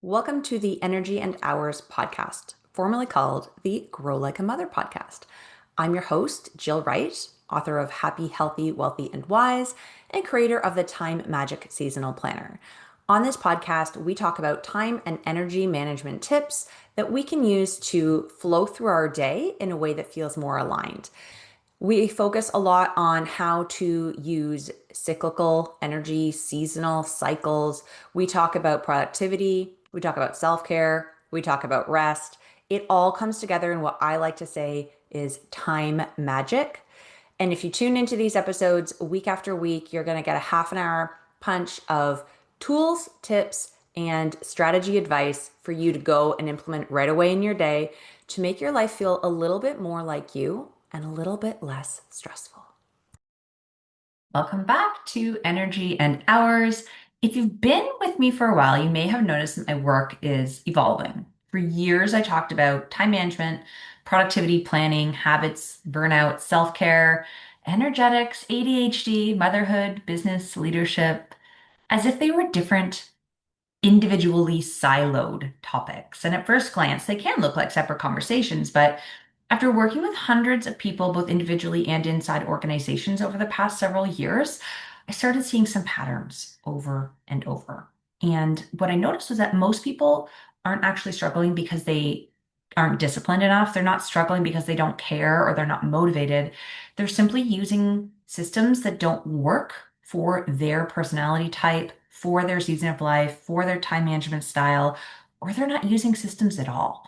Welcome to the Energy and Hours podcast, formerly called the Grow Like a Mother podcast. I'm your host, Jill Wright, author of Happy, Healthy, Wealthy, and Wise, and creator of the Time Magic Seasonal Planner. On this podcast, we talk about time and energy management tips that we can use to flow through our day in a way that feels more aligned. We focus a lot on how to use cyclical energy, seasonal cycles. We talk about productivity. We talk about self-care. We talk about rest. It all comes together in what I like to say is time magic. And if you tune into these episodes week after week, you're going to get a half an hour punch of tools, tips, and strategy advice for you to go and implement right away in your day to make your life feel a little bit more like you and a little bit less stressful. Welcome back to Energy and Hours. If you've been with me for a while, you may have noticed that my work is evolving. For years, I talked about time management, productivity planning, habits, burnout, self-care, energetics, ADHD, motherhood, business, leadership, as if they were different individually siloed topics. And at first glance, they can look like separate conversations, but after working with hundreds of people, both individually and inside organizations over the past several years, I started seeing some patterns over and over. And what I noticed was that most people aren't actually struggling because they aren't disciplined enough. They're not struggling because they don't care or they're not motivated. They're simply using systems that don't work for their personality type, for their season of life, for their time management style, or they're not using systems at all.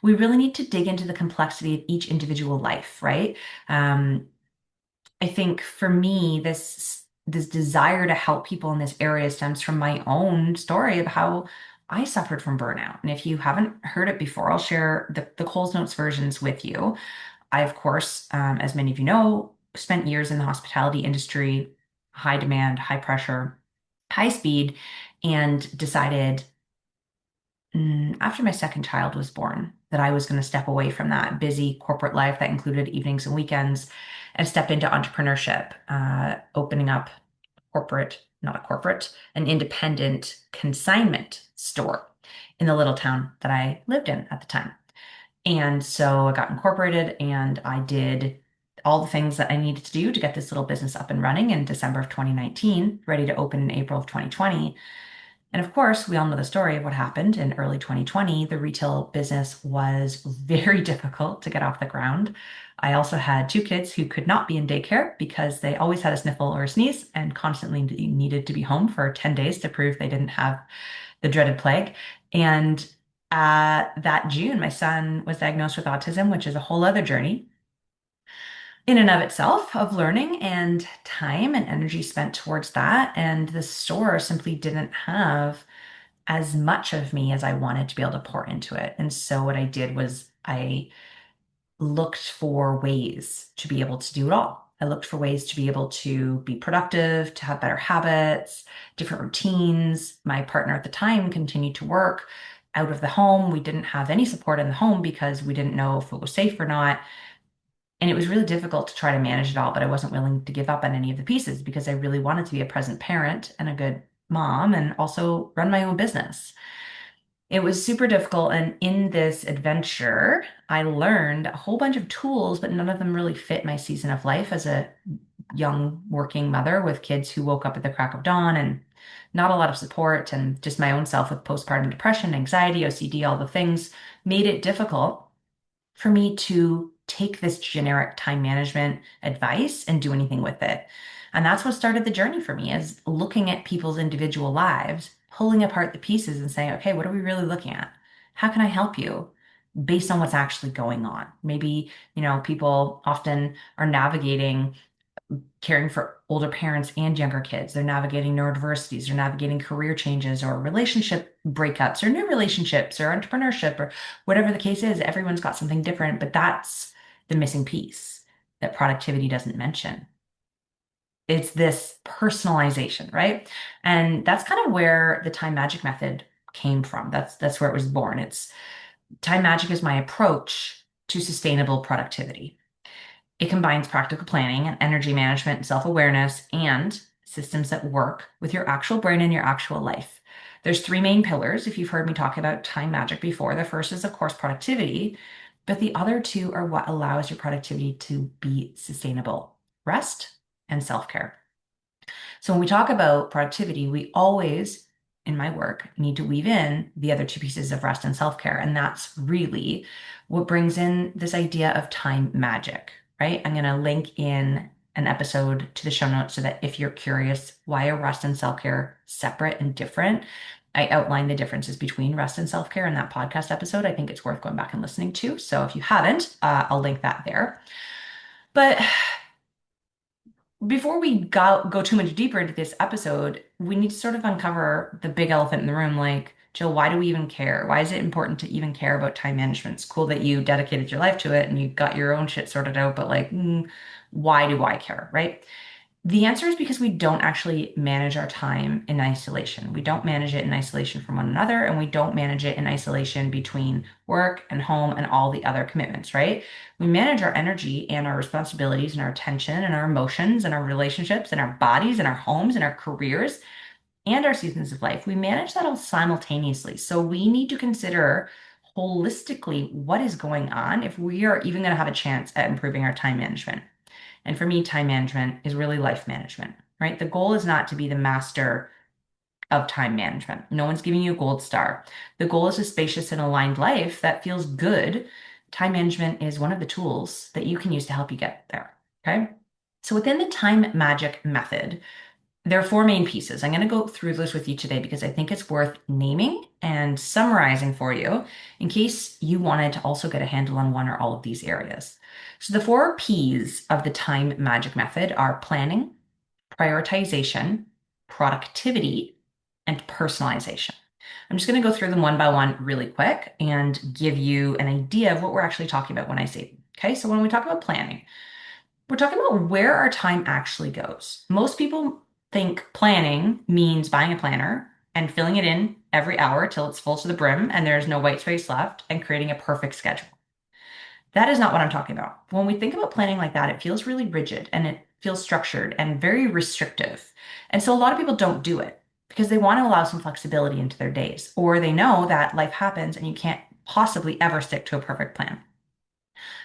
We really need to dig into the complexity of each individual life, right? Um, I think for me, this desire to help people in this area stems from my own story of how I suffered from burnout. And if you haven't heard it before, I'll share the Coles Notes versions with you. I, of course, as many of you know, spent years in the hospitality industry, high demand, high pressure, high speed, and decided after my second child was born that I was going to step away from that busy corporate life that included evenings and weekends and step into entrepreneurship, opening up not a corporate, an independent consignment store in the little town that I lived in at the time. And so I got incorporated and I did all the things that I needed to do to get this little business up and running in December of 2019, ready to open in April of 2020. And of course, we all know the story of what happened in early 2020. The retail business was very difficult to get off the ground. I also had two kids who could not be in daycare because they always had a sniffle or a sneeze and constantly needed to be home for 10 days to prove they didn't have the dreaded plague. And that June, my son was diagnosed with autism, which is a whole other journey in and of itself of learning and time and energy spent towards that. And the store simply didn't have as much of me as I wanted to be able to pour into it. And so what I did was I looked for ways to be able to do it all. I looked for ways to be able to be productive, to have better habits, different routines. My partner at the time continued to work out of the home. We didn't have any support in the home because we didn't know if it was safe or not. And it was really difficult to try to manage it all, but I wasn't willing to give up on any of the pieces because I really wanted to be a present parent and a good mom and also run my own business. It was super difficult. And in this adventure, I learned a whole bunch of tools, but none of them really fit my season of life as a young working mother with kids who woke up at the crack of dawn and not a lot of support and just my own self with postpartum depression, anxiety, OCD, all the things made it difficult for me to take this generic time management advice and do anything with it. And that's what started the journey for me is looking at people's individual lives, pulling apart the pieces and saying, okay, what are we really looking at? How can I help you based on what's actually going on? Maybe, people often are navigating caring for older parents and younger kids. They're navigating neurodiversities, they're navigating career changes or relationship breakups or new relationships or entrepreneurship or whatever the case is. Everyone's got something different, but that's the missing piece that productivity doesn't mention. It's this personalization, right? And that's kind of where the time magic method came from. That's where it was born. It's time magic is my approach to sustainable productivity. It combines practical planning and energy management and self-awareness and systems that work with your actual brain and your actual life. There's three main pillars, if you've heard me talk about time magic before. The first is, of course, productivity, but the other two are what allows your productivity to be sustainable: rest and self-care. So when we talk about productivity, we always, in my work, need to weave in the other two pieces of rest and self-care. And that's really what brings in this idea of time magic, right? I'm going to link in an episode to the show notes so that if you're curious why are rest and self-care separate and different, I outline the differences between rest and self-care in that podcast episode. I think it's worth going back and listening to. So if you haven't, I'll link that there. But before we go too much deeper into this episode, we need to sort of uncover the big elephant in the room. Like, Jill, why do we even care? Why is it important to even care about time management? It's cool that you dedicated your life to it and you got your own shit sorted out, but like, why do I care, right? The answer is because we don't actually manage our time in isolation. We don't manage it in isolation from one another, and we don't manage it in isolation between work and home and all the other commitments, right? We manage our energy and our responsibilities and our attention and our emotions and our relationships and our bodies and our homes and our careers and our seasons of life. We manage that all simultaneously. So we need to consider holistically what is going on if we are even going to have a chance at improving our time management. And for me, time management is really life management, right? The goal is not to be the master of time management. No one's giving you a gold star. The goal is a spacious and aligned life that feels good. Time management is one of the tools that you can use to help you get there. Okay. So within the time magic method, there are four main pieces. I'm going to go through this with you today because I think it's worth naming and summarizing for you in case you wanted to also get a handle on one or all of these areas. So the four P's of the time magic method are planning, prioritization, productivity, and personalization. I'm just going to go through them one by one really quick and give you an idea of what we're actually talking about when I say, okay, so when we talk about planning, we're talking about where our time actually goes. Most people think planning means buying a planner and filling it in every hour till it's full to the brim and there's no white space left and creating a perfect schedule. That is not what I'm talking about. When we think about planning like that, it feels really rigid and it feels structured and very restrictive. And so a lot of people don't do it because they want to allow some flexibility into their days, or they know that life happens and you can't possibly ever stick to a perfect plan.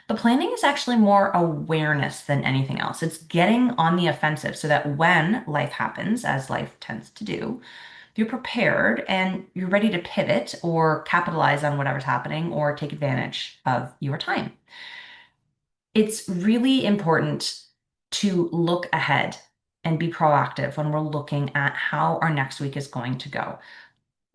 But planning is actually more awareness than anything else. It's getting on the offensive so that when life happens, as life tends to do, you're prepared and you're ready to pivot or capitalize on whatever's happening or take advantage of your time. It's really important to look ahead and be proactive when we're looking at how our next week is going to go.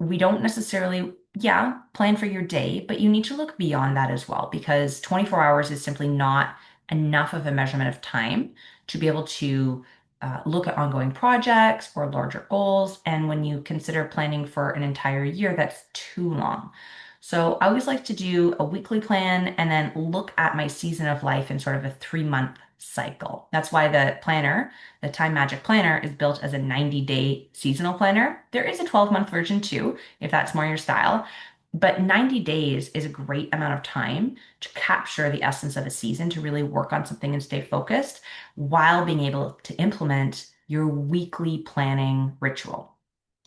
We don't necessarily, yeah, plan for your day, but you need to look beyond that as well because 24 hours is simply not enough of a measurement of time to be able to look at ongoing projects or larger goals. And when you consider planning for an entire year, that's too long. So I always like to do a weekly plan and then look at my season of life in sort of a 3-month cycle. That's why the planner, the Time Magic Planner, is built as a 90-day seasonal planner. There is a 12-month version too, if that's more your style. But 90 days is a great amount of time to capture the essence of a season, to really work on something and stay focused while being able to implement your weekly planning ritual,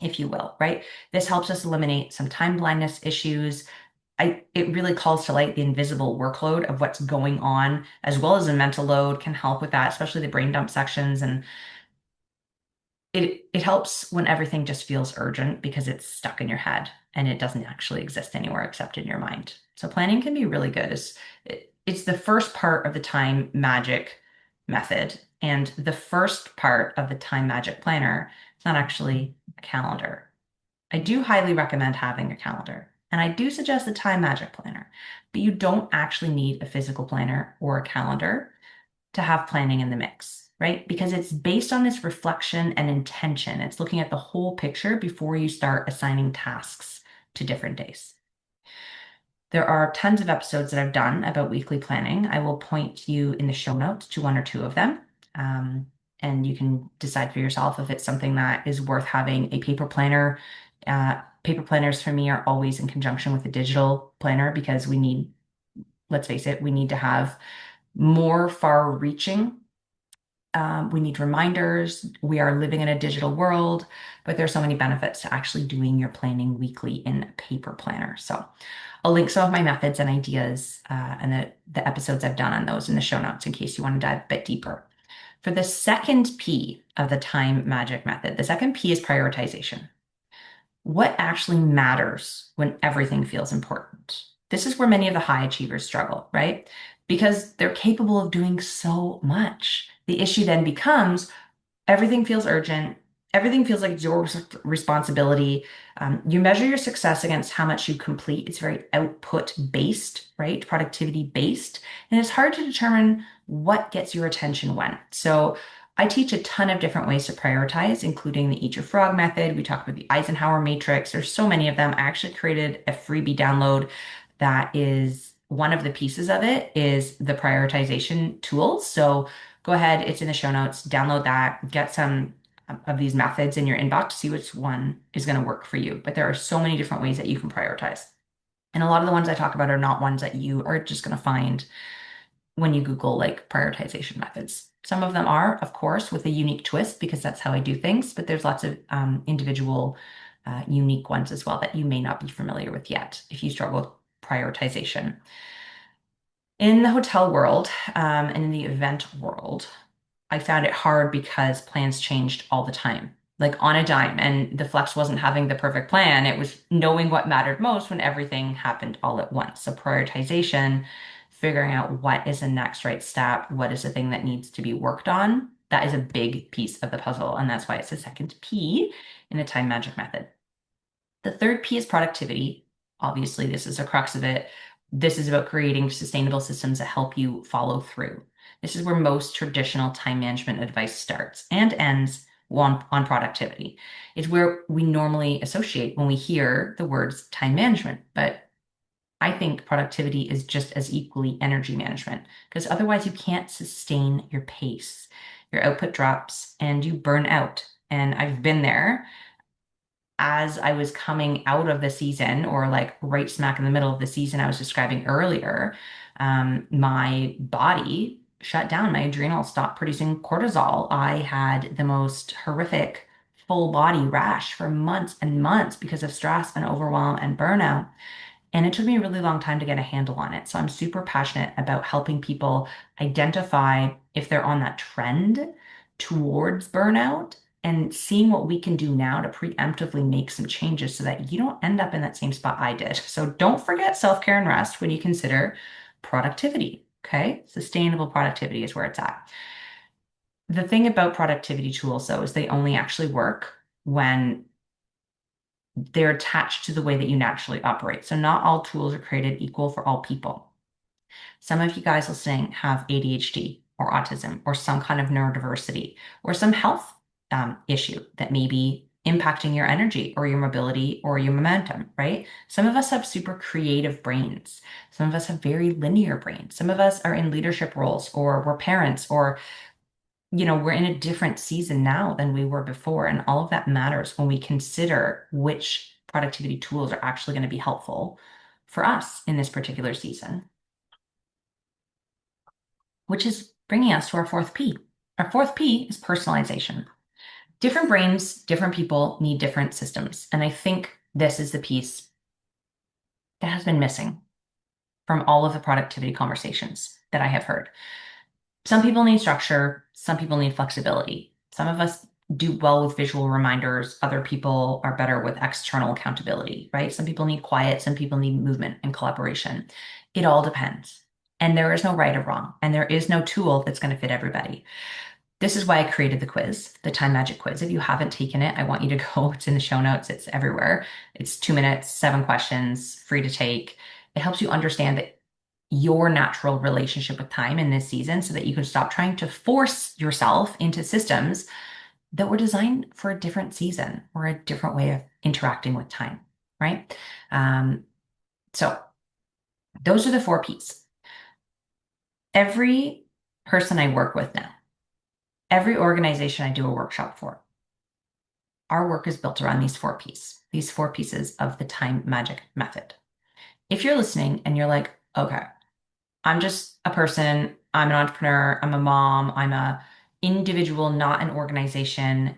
if you will, right? This helps us eliminate some time blindness issues. It really calls to light the invisible workload of what's going on, as well as the mental load can help with that, especially the brain dump sections. And it helps when everything just feels urgent because it's stuck in your head and it doesn't actually exist anywhere except in your mind. So planning can be really good. It's the first part of the time magic method. And the first part of the time magic planner is not actually a calendar. I do highly recommend having a calendar. And I do suggest the time magic planner, but you don't actually need a physical planner or a calendar to have planning in the mix, right? Because it's based on this reflection and intention. It's looking at the whole picture before you start assigning tasks to different days. There are tons of episodes that I've done about weekly planning. I will point you in the show notes to one or two of them. And you can decide for yourself if it's something that is worth having a paper planner. Paper planners for me are always in conjunction with a digital planner because we need, let's face it, we need to have more far reaching We need reminders. We are living in a digital world, but there's so many benefits to actually doing your planning weekly in a paper planner. So I'll link some of my methods and ideas and the episodes I've done on those in the show notes in case you want to dive a bit deeper. For the second P of the time magic method, the second P is prioritization. What actually matters when everything feels important? This is where many of the high achievers struggle, right? Because they're capable of doing so much. The issue then becomes everything feels urgent. Everything feels like it's your responsibility. You measure your success against how much you complete. It's very output based, right? Productivity based. And it's hard to determine what gets your attention when. So I teach a ton of different ways to prioritize, including the Eat Your Frog method. We talk about the Eisenhower matrix. There's so many of them. I actually created a freebie download that is one of the pieces of it is the prioritization tools. So go ahead, it's in the show notes, download that, get some of these methods in your inbox, see which one is going to work for you. But there are so many different ways that you can prioritize. And a lot of the ones I talk about are not ones that you are just going to find when you Google like prioritization methods. Some of them are, of course, with a unique twist because that's how I do things, but there's lots of individual, unique ones as well that you may not be familiar with yet if you struggle with prioritization. In the hotel world and in the event world, I found it hard because plans changed all the time, like on a dime. And the flex wasn't having the perfect plan. It was knowing what mattered most when everything happened all at once. So prioritization, figuring out what is the next right step, what is the thing that needs to be worked on. That is a big piece of the puzzle. And that's why it's the second P in the time magic method. The third P is productivity. Obviously, this is a crux of it. This is about creating sustainable systems that help you follow through. This is where most traditional time management advice starts and ends on productivity. It's where we normally associate when we hear the words time management. But I think productivity is just as equally energy management because otherwise you can't sustain your pace. Your output drops and you burn out. And I've been there as I was coming out of the season, or like right smack in the middle of the season I was describing earlier, my body shut down. My adrenals stopped producing cortisol. I had the most horrific full body rash for months and months because of stress and overwhelm and burnout. And it took me a really long time to get a handle on it. So I'm super passionate about helping people identify if they're on that trend towards burnout and seeing what we can do now to preemptively make some changes so that you don't end up in that same spot I did. So don't forget self-care and rest when you consider productivity. Okay. Sustainable productivity is where it's at. The thing about productivity tools, though, is they only actually work when they're attached to the way that you naturally operate. So not all tools are created equal for all people. Some of you guys listening have ADHD or autism or some kind of neurodiversity or some health issue that may be impacting your energy or your mobility or your momentum, right? Some of us have super creative brains. Some of us have very linear brains. Some of us are in leadership roles or we're parents or we're in a different season now than we were before. And all of that matters when we consider which productivity tools are actually going to be helpful for us in this particular season, which is bringing us to our fourth P. Our fourth P is personalization. Different brains, different people need different systems. And I think this is the piece that has been missing from all of the productivity conversations that I have heard. Some people need structure, some people need flexibility. Some of us do well with visual reminders, other people are better with external accountability, right? Some people need quiet, some people need movement and collaboration. It all depends. And there is no right or wrong, and there is no tool that's going to fit everybody. This is why I created the quiz, the Time Magic Quiz. If you haven't taken it, I want you to go. It's in the show notes, it's everywhere. It's 2 minutes, 7 questions, free to take. It helps you understand that your natural relationship with time in this season so that you can stop trying to force yourself into systems that were designed for a different season or a different way of interacting with time, right? So those are the 4 Ps. Every person I work with now, every organization I do a workshop for, our work is built around these 4 pieces of the time magic method. If you're listening and you're like, okay, I'm just a person. I'm an entrepreneur. I'm a mom. I'm a individual, not an organization.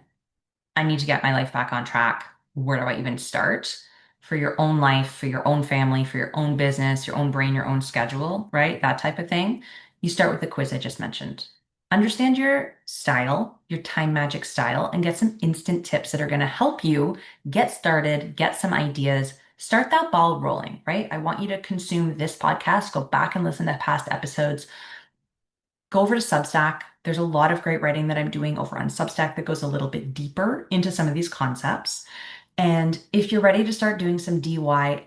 I need to get my life back on track. Where do I even start? For your own life, for your own family, for your own business, your own brain, your own schedule, right? That type of thing. You start with the quiz I just mentioned. Understand your style, your time magic style, and get some instant tips that are going to help you get started, get some ideas, start that ball rolling, right? I want you to consume this podcast, go back and listen to past episodes, go over to Substack. There's a lot of great writing that I'm doing over on Substack that goes a little bit deeper into some of these concepts. And if you're ready to start doing some DIY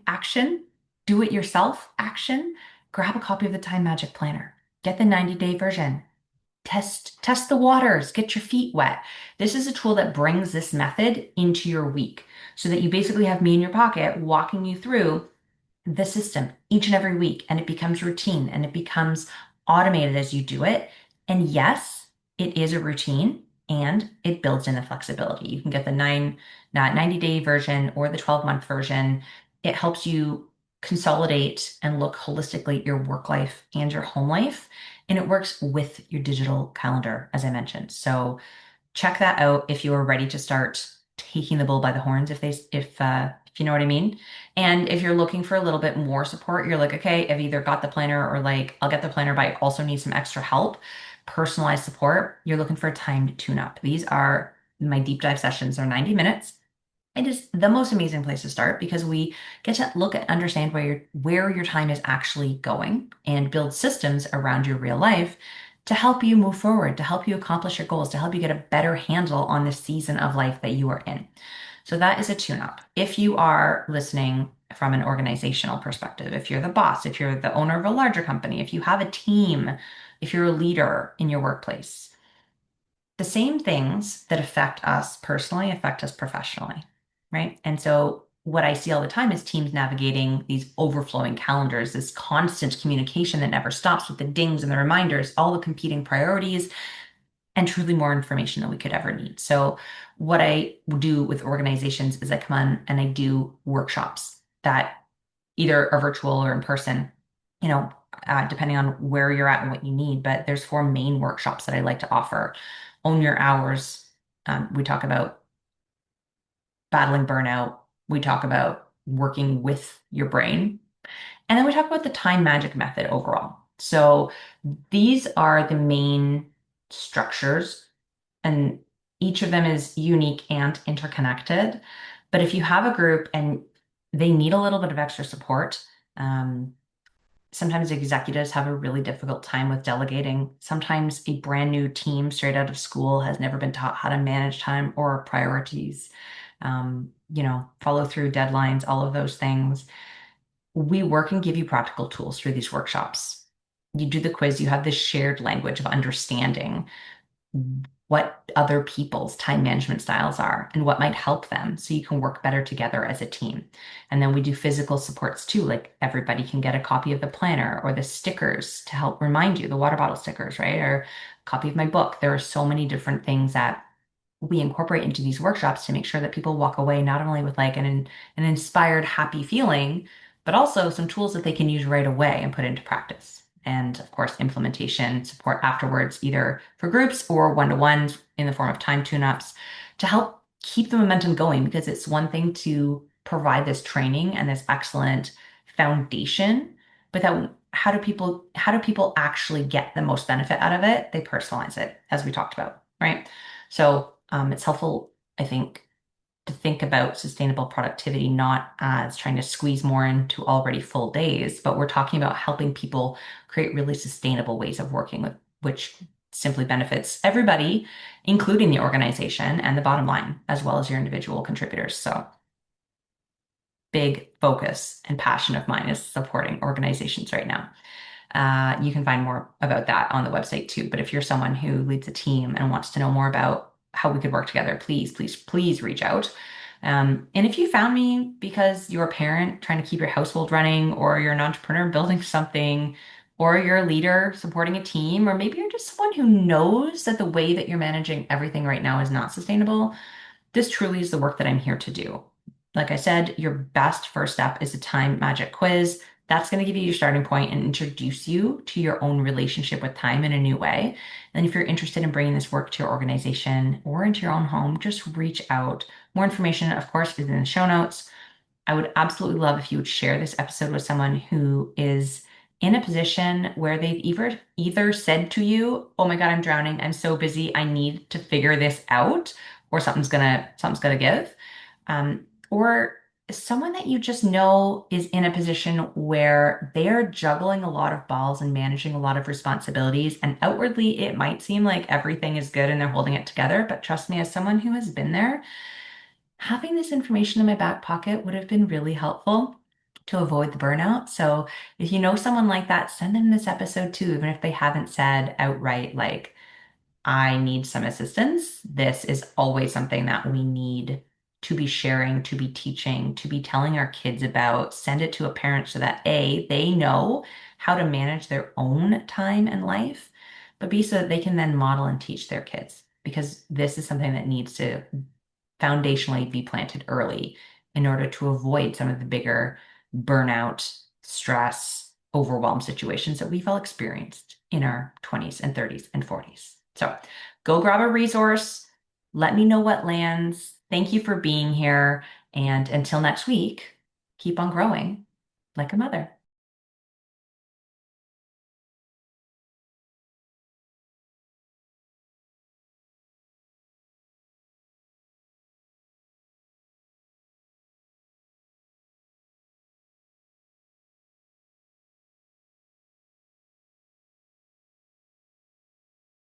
action, do it yourself action, grab a copy of the Time Magic Planner. Get the 90-day version. Test the waters, get your feet wet. This is a tool that brings this method into your week so that you basically have me in your pocket walking you through the system each and every week, and it becomes routine and it becomes automated as you do it. And yes, it is a routine and it builds in the flexibility. You can get the 90-day version or the 12-month version. It helps you consolidate and look holistically at your work life and your home life. And it works with your digital calendar, as I mentioned. So check that out if you are ready to start taking the bull by the horns, if you know what I mean. And if you're looking for a little bit more support, you're like, okay, I've either got the planner or like I'll get the planner, but I also need some extra help, personalized support. You're looking for a timed tune-up. These are my deep dive sessions. They're 90 minutes. It is the most amazing place to start because we get to look at understand where your time is actually going and build systems around your real life to help you move forward, to help you accomplish your goals, to help you get a better handle on the season of life that you are in. So that is a tune-up. If you are listening from an organizational perspective, if you're the boss, if you're the owner of a larger company, if you have a team, if you're a leader in your workplace, the same things that affect us personally affect us professionally, right? And so what I see all the time is teams navigating these overflowing calendars, this constant communication that never stops with the dings and the reminders, all the competing priorities, and truly more information than we could ever need. So what I do with organizations is I come on and I do workshops that either are virtual or in person, you know, depending on where you're at and what you need. But there's four main workshops that I like to offer. Own your hours. We talk about battling burnout. We talk about working with your brain. And then we talk about the time magic method overall. So these are the main structures, and each of them is unique and interconnected. But if you have a group and they need a little bit of extra support, um, sometimes executives have a really difficult time with delegating. Sometimes a brand new team straight out of school has never been taught how to manage time or priorities, follow through deadlines, all of those things. We work and give you practical tools through these workshops. You do the quiz, you have this shared language of understanding what other people's time management styles are and what might help them so you can work better together as a team. And then we do physical supports too, like everybody can get a copy of the planner or the stickers to help remind you, the water bottle stickers, right? Or a copy of my book. There are so many different things that we incorporate into these workshops to make sure that people walk away not only with like an inspired, happy feeling, but also some tools that they can use right away and put into practice. And of course, implementation support afterwards, either for groups or one-to-ones in the form of time tune-ups to help keep the momentum going, because it's one thing to provide this training and this excellent foundation, but that how do people actually get the most benefit out of it? They personalize it, as we talked about, right? So it's helpful, I think, to think about sustainable productivity not as trying to squeeze more into already full days, but we're talking about helping people create really sustainable ways of working with which simply benefits everybody, including the organization and the bottom line, as well as your individual contributors. So big focus and passion of mine is supporting organizations right now. You can find more about that on the website too. But if you're someone who leads a team and wants to know more about how we could work together, please, please, please reach out. And if you found me because you're a parent trying to keep your household running, or you're an entrepreneur building something, or you're a leader supporting a team, or maybe you're just someone who knows that the way that you're managing everything right now is not sustainable, this truly is the work that I'm here to do. Like I said, your best first step is a time magic quiz. That's going to give you your starting point and introduce you to your own relationship with time in a new way. And if you're interested in bringing this work to your organization or into your own home, just reach out. More information, of course, is in the show notes. I would absolutely love if you would share this episode with someone who is in a position where they've either said to you, "Oh my God, I'm drowning. I'm so busy. I need to figure this out," or something's gonna give. Or someone that you just know is in a position where they're juggling a lot of balls and managing a lot of responsibilities, and outwardly it might seem like everything is good and they're holding it together. But trust me, as someone who has been there, having this information in my back pocket would have been really helpful to avoid the burnout. So if you know someone like that, send them this episode too, even if they haven't said outright, like, I need some assistance. This is always something that we need to be sharing, to be teaching, to be telling our kids about. Send it to a parent so that A, they know how to manage their own time and life, but B, so that they can then model and teach their kids. Because this is something that needs to foundationally be planted early in order to avoid some of the bigger burnout, stress, overwhelm situations that we've all experienced in our 20s and 30s and 40s. So go grab a resource. Let me know what lands. Thank you for being here. And until next week, keep on growing like a mother.